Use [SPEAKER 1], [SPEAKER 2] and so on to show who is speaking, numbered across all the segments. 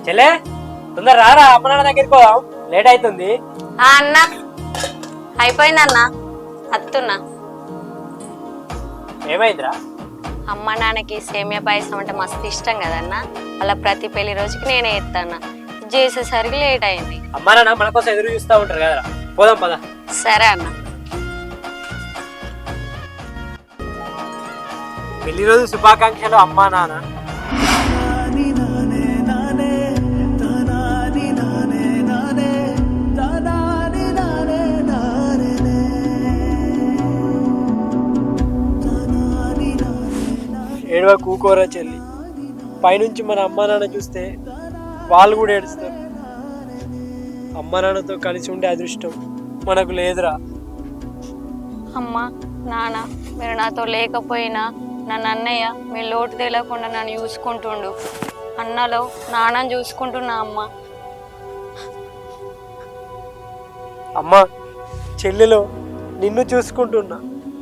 [SPEAKER 1] చెల్లే తొందర రారా, అమ్మ నాన్న దగ్గరికి పోదాం, లేట్ అవుతుంది.
[SPEAKER 2] అన్న అయిపోయిందన్న, అత్తున్నా.
[SPEAKER 1] ఏమైందిరా?
[SPEAKER 2] అమ్మ నాన్నకి సేమియా పాయసం అంటే మస్తు ఇష్టం కదన్న. అలా ప్రతి పెళ్లి రోజుకి నేనే ఎత్తాను, చేసేసరికి లేట్ అయింది.
[SPEAKER 1] అమ్మ నాన్న మన కోసం ఎదురు చూస్తూ ఉంటారు కదరా, పోదాం పద.
[SPEAKER 2] సరే అన్న.
[SPEAKER 1] పెళ్లి రోజు శుభాకాంక్షలు అమ్మా నాన్న. ఏడవ కూకోరా చెల్లి, పైనుంచి మన అమ్మా నాన్న చూస్తే వాళ్ళు కూడా ఏడుస్తారు. అమ్మా నాన్నతో కలిసి ఉండే అదృష్టం మనకు లేదురా.
[SPEAKER 2] అమ్మ నాన్న మీరు నాతో లేకపోయినా నన్ను అన్నయ్య మీ లోటు తెలియకుండా నన్ను చూసుకుంటుండు. అన్నలో నాన్నని చూసుకుంటున్నా అమ్మ.
[SPEAKER 1] అమ్మా చెల్లెలో నిన్ను చూసుకుంటున్నా.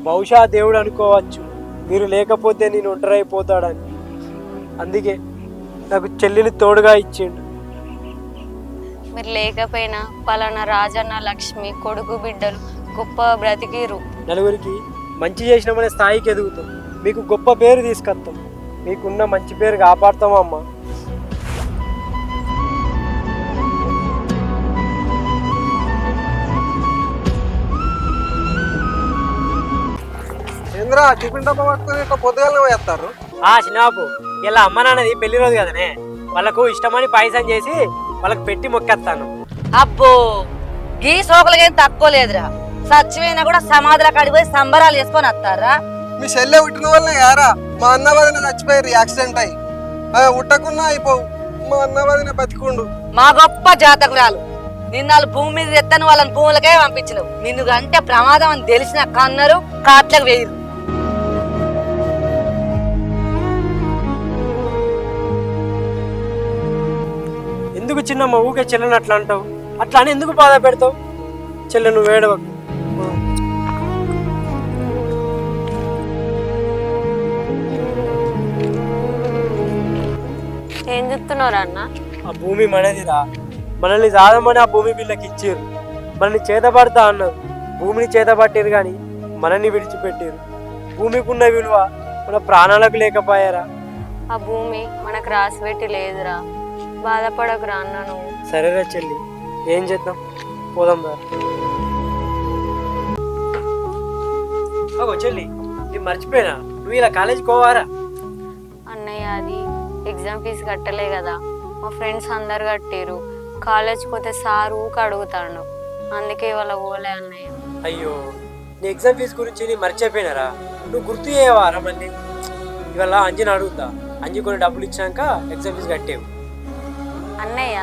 [SPEAKER 1] బహుశా దేవుడు అనుకోవచ్చు మీరు లేకపోతే నేను ఒంటరైపోతాడని. అందుకే నాకు చెల్లిని తోడుగా ఇచ్చిండు.
[SPEAKER 2] మీరు లేకపోయినా పలానా రాజన్న లక్ష్మి కొడుకు బిడ్డలు గొప్ప బ్రతికిరు.
[SPEAKER 1] నలుగురికి మంచి చేసినామనే స్థాయికి ఎదుగుతాం, మీకు గొప్ప పేరు తీసుకొస్తాం, మీకున్న మంచి పేరు కాపాడుతాం అమ్మా.
[SPEAKER 3] ఏంద్రా టిఫిన్ డబ్బా పట్టుకుని ఇట్లా పొద్దుగాలనే వేస్తారు?
[SPEAKER 1] చిన్నబాబు, ఇలా అమ్మ నాన్నది పెళ్లి రోజు కదనే, వాళ్ళకు ఇష్టమని పాయసం చేసి వాళ్ళకి పెట్టి మొక్కేస్తాను.
[SPEAKER 4] అబ్బో గీ సోకులకేం తక్కువ లేదురా. సచ్చిపోయినా కూడా సమాధుల కాడికి పోయి సంబరాలు చేసుకొని వస్తారా?
[SPEAKER 3] మీ చెల్లె ఉట్టిన వల్లనే యారా మా అన్న వదిన చచ్చిపోయారు యాక్సిడెంట్ అయ్యి. ఉట్టకున్నా అయిపోవు, మా అన్న వదిన బతికుండు.
[SPEAKER 4] మా గొప్ప జాతకురాలు నిన్నాళ్ళు భూమి మీద ఎత్తని వాళ్ళని భూములకే పంపించినవు. నిన్ను అంటే ప్రమాదం అని తెలిసిన కన్నరు కాట్లకు వేయరు.
[SPEAKER 1] ఎందుకు చిన్నమ్మ ఊకే చెల్లెని అట్లా అంటావు? అట్లా అని ఎందుకు బాధ పెడతావు? చెల్లె నువ్వు ఏడవకు.
[SPEAKER 2] ఏం చెప్తున్నారు అన్న?
[SPEAKER 1] ఆ భూమి మనదిరా, మనల్ని సాధమని ఆ భూమి వీళ్ళకి ఇచ్చారు. మనల్ని చేతపడతా అన్నారు, భూమిని చేతపట్టారు కానీ మనల్ని విడిచిపెట్టారు. భూమికి ఉన్న విలువ మన ప్రాణాలకు లేకపోయారా?
[SPEAKER 2] ఆ భూమి మనకు రాసి పెట్టి లేదురా, బాధపడకురా అన్న నువ్వు.
[SPEAKER 1] సరేరా చెల్లి, ఏం చేద్దాం, పోదాం రా. చెల్లి నేను మర్చిపోయినా, నువ్వు ఇలా కాలేజీకి పోవారా?
[SPEAKER 2] అన్నయ్య అది ఎగ్జామ్ ఫీజు కట్టలే కదా, మా ఫ్రెండ్స్ అందరు కట్టారు. కాలేజ్కి పోతే సార్ ఊక అడుగుతాడు, అందుకే ఇవాళ పోలే అన్నయ్య.
[SPEAKER 1] అయ్యో, నీ ఎగ్జామ్ ఫీజు గురించి నేను మర్చిపోయినారా? నువ్వు గుర్తు చేయవారా మళ్ళీ? ఇవాళ అంజని అడుగుతా, అంజి కొన్ని డబ్బులు ఇచ్చాక ఎగ్జామ్ ఫీజు కట్టేవు.
[SPEAKER 2] అన్నయ్య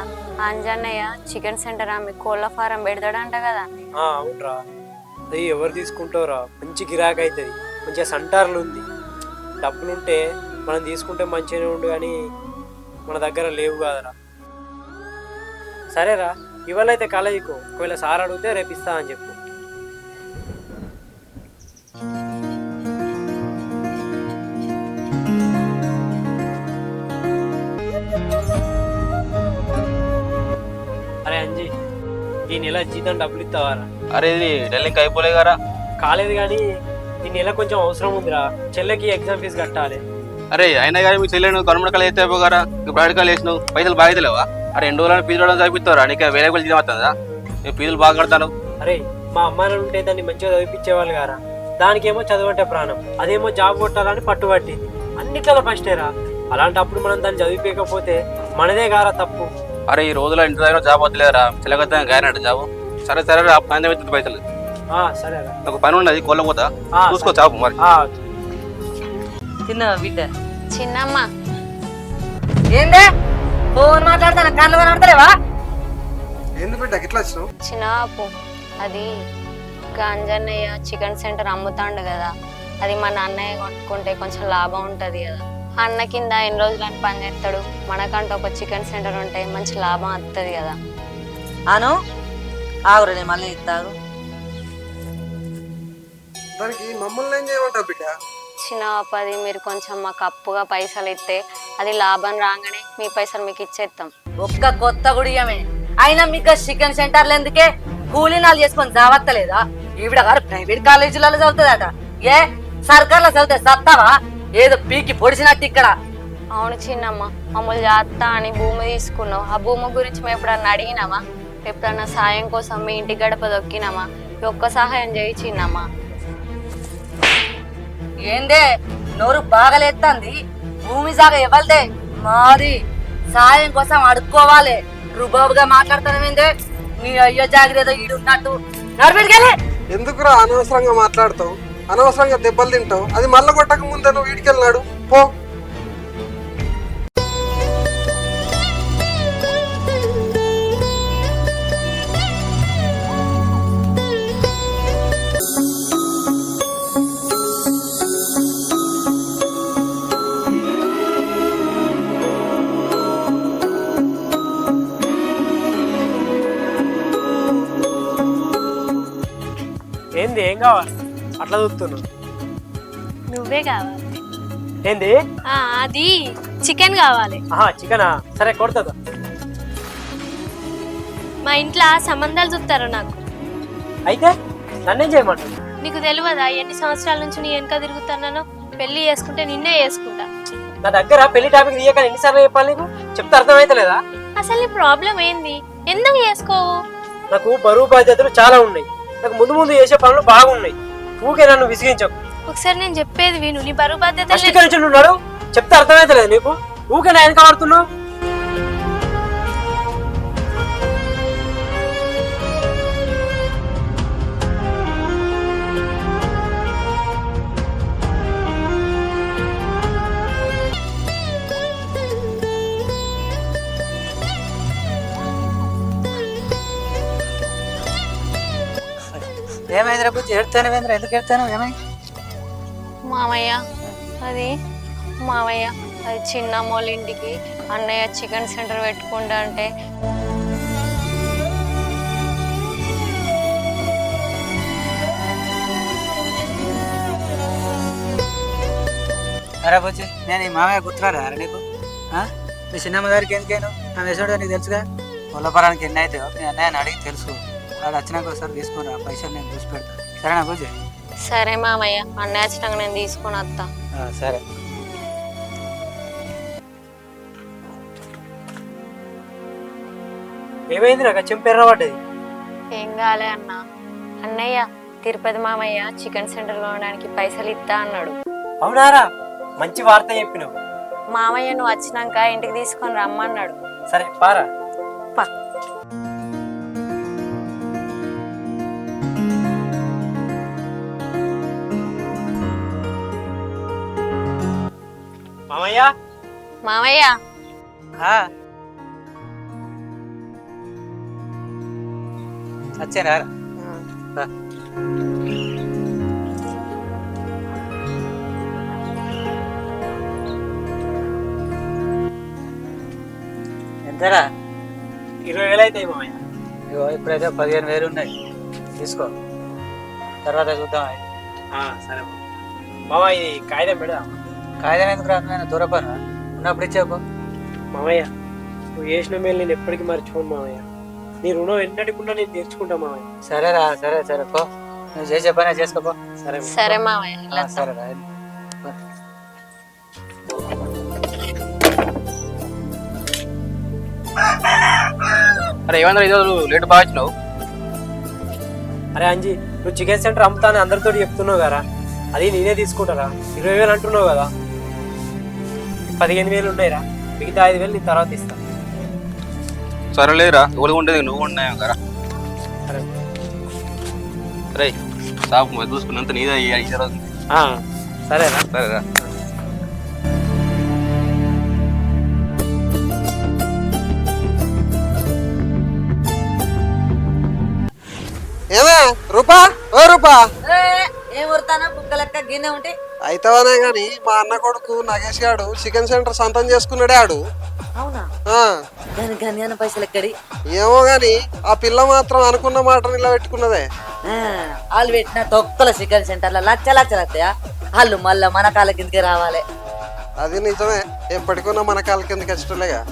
[SPEAKER 2] అంజన్నయ్య చికెన్ సెంటర్ ఆమె కోళ్ళ ఫారం పెడతాడంట కదా.
[SPEAKER 1] అవునరా, అది ఎవరు తీసుకుంటావురా? మంచి గిరాకీ అవుతుంది, మంచిగా సంటార్లు ఉంది. డబ్బులుంటే మనం తీసుకుంటే మంచిగానే ఉండు, కానీ మన దగ్గర లేవు కదరా. సరేరా, ఇవాళ అయితే కాలేజీకో, ఒకవేళ సార్ అడిగితే రేపు ఇస్తా అని చెప్పు. అరే అంజీ, ఈ నెల జీతం డబ్బులు ఇస్తావారా?
[SPEAKER 5] అరే ఇది ఢిల్లీకి అయిపోలే కదా?
[SPEAKER 1] కాలేదు కానీ ఈ నెల కొంచెం అవసరం ఉందిరా, చెల్లెకి ఎగ్జామ్ ఫీజు కట్టాలి.
[SPEAKER 5] అరే అయినా కానీ మీ చెల్లెను గవర్నమెంట్ కాలేజ్ అయితే అయిపోగారా, ప్రైవేట్ కాలేజ్ వేసినావు, పైసలు బాగా తెలియవా? అరే 2 రోజులు ఫీజు రావడం చదివిస్తారా? నీకు వేరే కూడా జీతం వస్తుందా? నేను ఫీజులు బాగా కడతాను.
[SPEAKER 1] అరే మా అమ్మ ఉంటే దాన్ని మంచిగా చదివిపించేవాళ్ళు గారా, దానికేమో చదవంటే ప్రాణం, అదేమో జాబ్ కొట్టాలని పట్టుబట్టింది. అన్నిట్లలో ఫస్టేరా. అలాంటప్పుడు మనం దాన్ని చదివిపోకపోతే మనదే గారా తప్పు.
[SPEAKER 5] అరే ఈ రోజులో ఇంటి దగ్గర జాబ్ వద్దలేరా, చెల్లగద్దా గాయనట్టు జాబు. సరే సరే రా, పని అవుతుంది పైసలు.
[SPEAKER 1] సరేరా,
[SPEAKER 5] నాకు పని ఉన్నది, కోళ్ళ పోతా, చూసుకో చాపు మరి.
[SPEAKER 4] చిన్న బిడ్డ
[SPEAKER 2] చిన్నమ్మ
[SPEAKER 4] ఏందే ఫోన్ మాట్లాడతాను, కళ్ళు కనబడతలేవా?
[SPEAKER 3] ఏంది బిడ్డ ఇట్లా వచ్చినావు?
[SPEAKER 2] చిన్నపు అది అంజన్నయ్య చికెన్ సెంటర్ అమ్ముతాండు కదా, అది మా నాన్నయ్య కొట్టుకుంటే కొంచెం లాభం ఉంటుంది కదా. అన్న కింద ఎన్ని రోజులని పని చేస్తాడు, మనకంటే ఒక చికెన్ సెంటర్ ఉంటే మంచి లాభం వస్తుంది కదా.
[SPEAKER 4] అను ఆగురు, నేను మళ్ళీ ఇస్తాను.
[SPEAKER 3] దానికి మమ్మల్ని ఏం చేయమంటావు బిడ్డ?
[SPEAKER 2] చిన్న అది మీరు కొంచెం మాకు అప్పుగా పైసలు ఇస్తే అది లాభం రాగానే మీ పైసలు మీకు ఇచ్చేస్తాం.
[SPEAKER 4] ఒక్క కొత్త గుడియమే అయినా మీకు చికెన్ సెంటర్లు ఎందుకే? కూలీనాలు చేసుకొని జావత్తలేదా? ఈవిడ గారు ప్రైవేట్ కాలేజీలలో చదువుతుందట. ఏ సర్కార్లో చదివితే సత్తావా? ఏదో పీకి పొడిచినట్టు ఇక్కడ.
[SPEAKER 2] అవును చిన్నమ్మ, మమ్మల్ని జాగ్రత్త అని భూమి తీసుకున్నావు. ఆ భూమి గురించి మేము ఎప్పుడన్నా అడిగినామా? ఎప్పుడన్నా సాయం కోసం మీ ఇంటి గడప దొక్కినామా? ఈ ఒక్క సహాయం చేయి చిన్నమ్మ.
[SPEAKER 4] ఏందే నోరు బాగలేస్తుంది? భూమి జాగా ఇవ్వలదే మాది. సాయం కోసం అడుక్కోవాలి. రుబాబుగా మాట్లాడుతానేందే? నీ అయ్యో జాగ్రత్త ఈడు ఉన్నట్టు నడిపెట్టుకెళ్ళి.
[SPEAKER 3] ఎందుకురా అనవసరంగా మాట్లాడతావు? అనవసరంగా దెబ్బలు తింటావు. అది మళ్ళీ కొట్టక ముందే నువ్వు వీడికెళ్ళినాడు పో.
[SPEAKER 1] ఏంది ఏం కావాలి అట్లా చూస్తున్నావు?
[SPEAKER 6] నువ్వే కావాలి.
[SPEAKER 1] ఏంది?
[SPEAKER 6] అది చికెన్ కావాలి.
[SPEAKER 1] చికెనా? సరే కొడుతుందా?
[SPEAKER 6] మా ఇంట్లో సంబంధాలు చూస్తారు నాకు.
[SPEAKER 1] అయితే నన్నేం చేయమంటావు?
[SPEAKER 6] నీకు తెలియదా ఎన్ని సంవత్సరాల నుంచి నీ వెనక తిరుగుతున్నానో? పెళ్లి చేసుకుంటే నిన్నే చేసుకుంటా.
[SPEAKER 1] నా దగ్గర పెళ్లి టాపిక్ తీయక ఎన్నిసార్లు చెప్పాలి నీకు? చెప్తే అర్థమైతలేదా?
[SPEAKER 6] అసలు నీ ప్రాబ్లం ఏంది? ఎందుకు చేసుకోవు?
[SPEAKER 1] నాకు బరువు బాధ్యతలు చాలా ఉన్నాయి. నాకు ముందు ముందు చేసే పనులు బాగున్నాయి. ఊకే నన్ను విసిగించకు.
[SPEAKER 6] ఒకసారి నేను చెప్పేది విను. నీ బరువు బాధ్యత
[SPEAKER 1] ఉన్నాడు చెప్తే అర్థమైతలేదు నీకు? ఊకే నా వెనక పడుతున్నావు.
[SPEAKER 7] ఏమైంది రా బుజ్జి? ఏడుతానేవేంద్ర? ఎందుకు ఏడుతాను? ఏమై?
[SPEAKER 2] మామయ్య అది మామయ్య అది చిన్నమ్మోళ్ళ ఇంటికి అన్నయ్య చికెన్ సెంటర్ పెట్టుకుంటా అంటే
[SPEAKER 7] అరే బుజ్జి, నేను ఈ మామయ్య గుర్తురారా అరే నీకు? మీ చిన్నమ్మ గారికి ఎందుకేను? నా వేసుడు నీకు తెలుసుగా. పొలపరానికి ఎన్ని అవుతాయో మీ అన్నయ్యని అడిగి తెలుసు. వాడు వచ్చినాక ఒకసారి తీసుకురా, పైసలు నేను చూసి పెడతా. సరేనా బుజ్జి?
[SPEAKER 2] సరే మామయ్య, అన్నయ్య వచ్చినాక నేను తీసుకొని వస్తా.
[SPEAKER 7] సరే.
[SPEAKER 1] ఏమైంది? నాకు చెంపెర్ర పడ్డది.
[SPEAKER 2] ఏం కాలే అన్న. అన్నయ్య తిరుపతి మామయ్య చికెన్ సెంటర్ కొనడానికి పైసలు ఇస్తా అన్నాడు.
[SPEAKER 1] అవునారా? మంచి వార్త చెప్పినావు.
[SPEAKER 2] మామయ్య నువ్వు వచ్చినాక ఇంటికి తీసుకొని రమ్మన్నాడు.
[SPEAKER 1] సరే పారా. మామయ్య
[SPEAKER 2] మామయ్య
[SPEAKER 7] వచ్చారా? ఎంతరా?
[SPEAKER 1] 20,000 అవుతాయి మామయ్య.
[SPEAKER 7] ఇగో ఇప్పుడైతే 15,000 ఉన్నాయి, తీసుకో. తర్వాత చూద్దాం.
[SPEAKER 1] సరే మామ, ఇది కాగితం పెడదాం.
[SPEAKER 7] కాగితం ఎందుకు రాను? దూరపను ఉన్నప్పుడు ఇచ్చావు
[SPEAKER 1] మామయ్య. నువ్వు చేసిన మేలు నేను ఎప్పటికీ మర్చిపోను మామయ్య. నీ రుణం ఎన్నటికుండా నేను తీర్చుకుంటా మామయ్య.
[SPEAKER 7] సరేరా, సరే సరే పో. నువ్వు చేసే పని చేసుకోపో.
[SPEAKER 1] సరే
[SPEAKER 2] సరే మామయ్య.
[SPEAKER 7] సరేరా.
[SPEAKER 5] అరే ఏమన్నా ఈరోజు లేట్ బాగా వచ్చినావు?
[SPEAKER 1] అరే అంజీ, నువ్వు చికెన్ సెంటర్ అమ్ముతానని అందరితో చెప్తున్నావు కదా, అది నేనే తీసుకుంటారా? 20,000 అంటున్నావు కదా, 15,000 ఉన్నాయిరా. మిగతా 5,000 నీ తర్వాత ఇస్తా.
[SPEAKER 5] సరేలేరా, ఎవరు ఉండేది నువ్వు ఉన్నాయా కదా.
[SPEAKER 1] సరే
[SPEAKER 5] రే సాపు చూసుకున్నంత నీదే ఈరోజు.
[SPEAKER 1] సరేరా.
[SPEAKER 5] సరేరా.
[SPEAKER 3] ఏమే రూపా? ఓ రూపా,
[SPEAKER 4] ఏం వరుతానా? బుక్క లెక్క గిన్నె ఉంటే
[SPEAKER 3] అయితవనే గాని మా అన్న కొడుకు నగేష్ గాడు చికెన్ సెంటర్ సొంతం చేసుకున్నాడే. ఆడు
[SPEAKER 4] అవునా? దాని గన్యాన పైసలు ఎక్కడి?
[SPEAKER 3] ఏమో గాని ఆ పిల్ల మాత్రం అనుకున్న మాట నిలబెట్టుకున్నదే.
[SPEAKER 4] వాళ్ళు పెట్టిన తొక్కల చికెన్ సెంటర్లో లచ్చ లచ్చలు వస్తాయా? వాళ్ళు మళ్ళా మన కాళ్ళ కిందకి రావాలి.
[SPEAKER 3] అది నిజమే, ఎప్పటికున్నా మన కాళ్ళ కిందకి వచ్చేటోళ్ళేగా.